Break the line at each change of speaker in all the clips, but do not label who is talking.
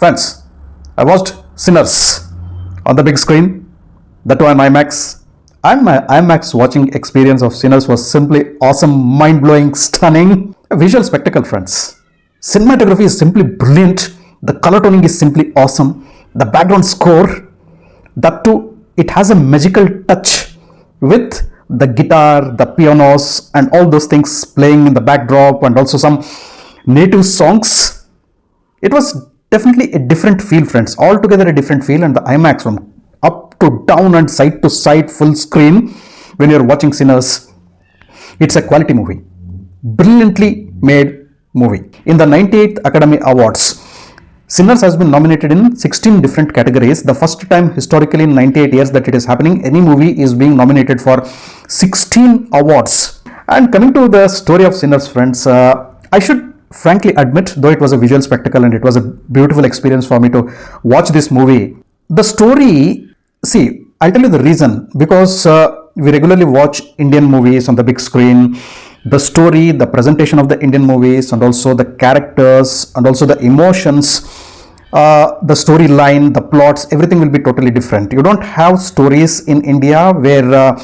Friends, I watched Sinners on the big screen, that too on IMAX. And my IMAX watching experience of Sinners was simply awesome, mind blowing, stunning. A visual spectacle, friends. Cinematography is simply brilliant. The color toning is simply awesome. The background score, that too, it has a magical touch with the guitar, the pianos, and all those things playing in the backdrop, and also some native songs. It was definitely a different feel, friends. Altogether a different feel, and the IMAX from up to down and side to side full screen when you're watching Sinners, it's a quality movie. Brilliantly made movie. In the 98th Academy Awards, Sinners has been nominated in 16 different categories. The first time historically in 98 years that it is happening, any movie is being nominated for 16 awards. And coming to the story of Sinners, friends, I should frankly admit, though it was a visual spectacle and it was a beautiful experience for me to watch this movie, the story, see, I'll tell you the reason, because we regularly watch Indian movies on the big screen. The story, the presentation of the Indian movies, and also the characters, and also the emotions, the storyline, the plots, everything will be totally different. You don't have stories in India where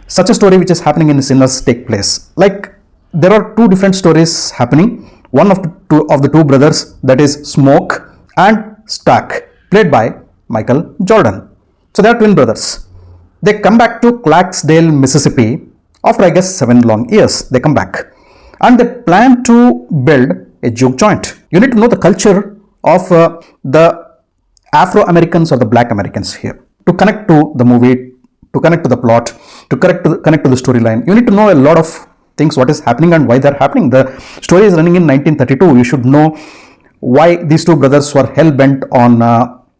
such a story which is happening in Sinners take place. Like, there are two different stories happening. One of the two brothers, that is Smoke and Stack, played by Michael Jordan. So they are twin brothers. They come back to Clarksdale, Mississippi after, I guess, 7 long years. They come back and they plan to build a juke joint. You need to know the culture of the Afro-Americans or the Black Americans here to connect to the movie, to connect to the plot, to connect to the storyline. You need to know a lot of things, what is happening and why they're happening. The story is running in 1932. You should know why these two brothers were hell-bent on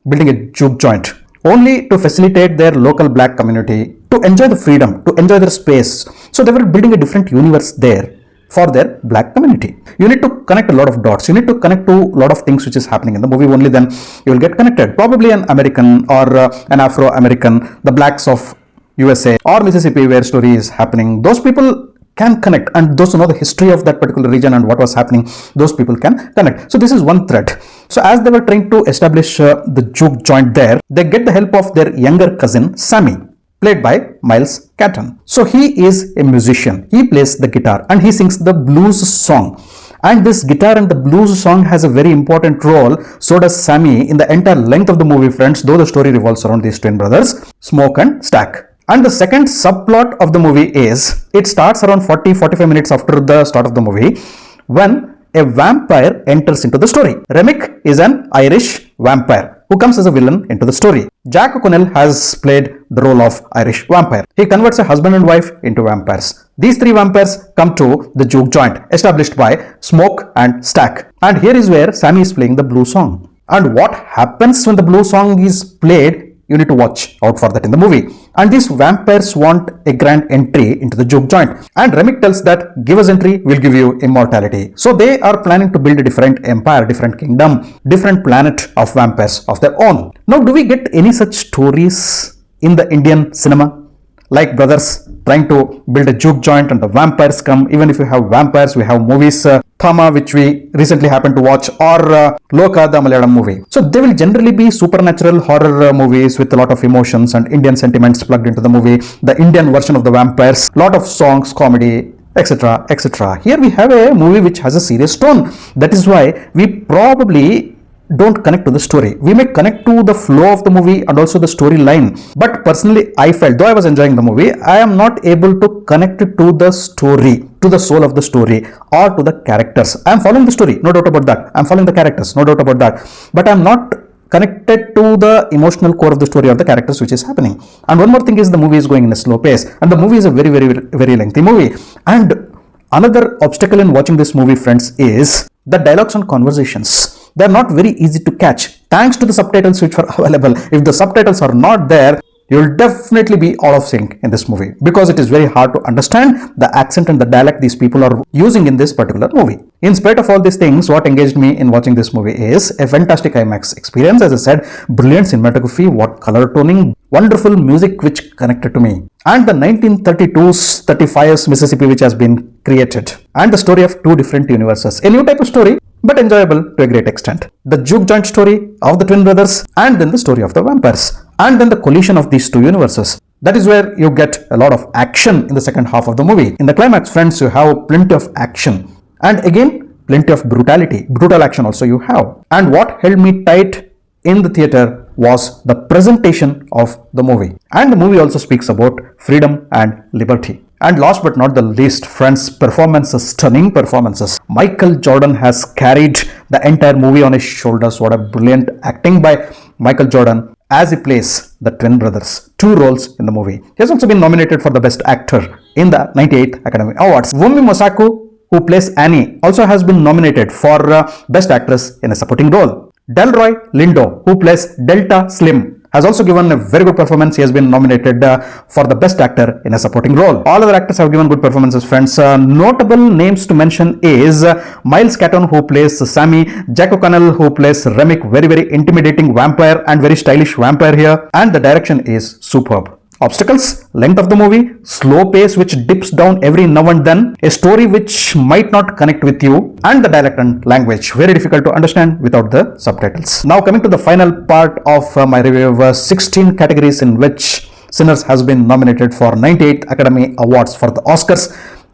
building a juke joint, only to facilitate their local black community to enjoy the freedom, to enjoy their space. So they were building a different universe there for their black community. You need to connect a lot of dots. You need to connect to a lot of things which is happening in the movie. Only then you will get connected. Probably an American or an Afro-American, the blacks of USA or Mississippi where story is happening. Those people can connect, and those who know the history of that particular region and what was happening, those people can connect. So this is one thread. So as they were trying to establish the juke joint there, they get the help of their younger cousin Sammy, played by Miles Catton. So he is a musician. He plays the guitar and he sings the blues song. And this guitar and the blues song has a very important role. So does Sammy in the entire length of the movie, friends, though the story revolves around these twin brothers, Smoke and Stack. And the second subplot of the movie is, it starts around 40-45 minutes after the start of the movie when a vampire enters into the story. Remick is an Irish vampire who comes as a villain into the story. Jack O'Connell has played the role of Irish vampire. He converts a husband and wife into vampires. These three vampires come to the juke joint established by Smoke and Stack. And here is where Sammy is playing the blues song. And what happens when the blues song is played, you need to watch out for that in the movie. And these vampires want a grand entry into the juke joint. And Remick tells that, give us entry, we'll give you immortality. So they are planning to build a different empire, different kingdom, different planet of vampires of their own. Now, do we get any such stories in the Indian cinema? Like brothers trying to build a juke joint and the vampires come. Even if you have vampires, we have movies, Thama, which we recently happened to watch, or Loka, the Malayalam movie. So they will generally be supernatural horror movies with a lot of emotions and Indian sentiments plugged into the movie. The Indian version of the vampires, lot of songs, comedy, etc., etc. Here we have a movie which has a serious tone. That is why we probably don't connect to the story. We may connect to the flow of the movie and also the storyline. But personally, I felt, though I was enjoying the movie, I am not able to connect to the story, to the soul of the story, or to the characters. I am following the story, no doubt about that. I am following the characters, no doubt about that. But I am not connected to the emotional core of the story or the characters which is happening. And one more thing is, the movie is going in a slow pace. And the movie is a very, very, very lengthy movie. And another obstacle in watching this movie, friends, is the dialogues and conversations. They are not very easy to catch thanks to the subtitles which are available. If the subtitles are not there, you'll definitely be out of sync in this movie because it is very hard to understand the accent and the dialect these people are using in this particular movie. In spite of all these things, what engaged me in watching this movie is a fantastic IMAX experience. As I said, brilliant cinematography, what color toning, wonderful music which connected to me, and the 1932's 35's Mississippi which has been created, and the story of two different universes. A new type of story, but enjoyable to a great extent. The juke joint story of the twin brothers, and then the story of the vampires, and then the collision of these two universes. That is where you get a lot of action in the second half of the movie. In the climax, friends, you have plenty of action, and again plenty of brutal action also you have. And what held me tight in the theater was the presentation of the movie. And the movie also speaks about freedom and liberty. And last but not the least, friends, performances, stunning performances. Michael Jordan has carried the entire movie on his shoulders. What a brilliant acting by Michael Jordan as he plays the twin brothers. Two roles in the movie. He has also been nominated for the Best Actor in the 98th Academy Awards. Wunmi Mosaku, who plays Annie, also has been nominated for Best Actress in a Supporting Role. Delroy Lindo, who plays Delta Slim, has also given a very good performance. He has been nominated for the Best Actor in a Supporting Role. All other actors have given good performances, friends. Notable names to mention is Miles Catton, who plays Sammy, Jack O'Connell, who plays Remick, very intimidating vampire and very stylish vampire here. And the direction is superb. Obstacles, length of the movie, slow pace which dips down every now and then, a story which might not connect with you, and the dialect and language very difficult to understand without the subtitles. Now coming to the final part of my review of 16 categories in which Sinners has been nominated for 98th Academy Awards for the Oscars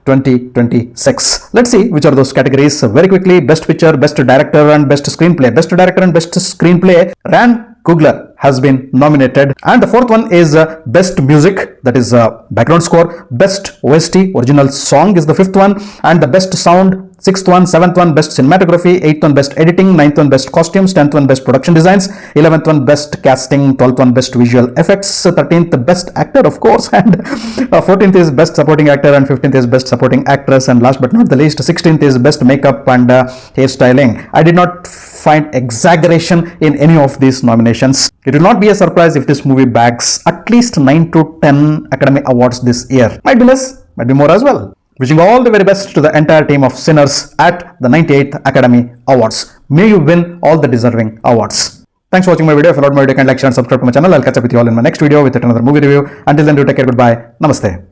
2026. Let's see which are those categories very quickly. Best Picture, Best Director and Best Screenplay. Best Director and Best Screenplay, Ryan Coogler has been nominated, and the fourth one is Best Music, that is background score. Best OST, original song, is the fifth one, and the Best Sound, sixth one. Seventh one, Best Cinematography. Eighth one, Best Editing. Ninth one, Best Costumes. 10th one, Best Production Designs. 11th one, Best Casting. 12th one, Best Visual Effects. 13th, Best Actor, of course, and 14th is Best Supporting Actor, and 15th is Best Supporting Actress, and last but not the least, 16th is Best Makeup and Hairstyling. I did not find exaggeration in any of these nominations. It will not be a surprise if this movie bags at least 9 to 10 Academy Awards this year. Might be less, might be more as well. Wishing all the very best to the entire team of Sinners at the 98th Academy Awards. May you win all the deserving awards. Thanks for watching my video. If you loved my video, you can like, share and subscribe to my channel. I'll catch up with you all in my next video with another movie review. Until then, do take care. Goodbye. Namaste.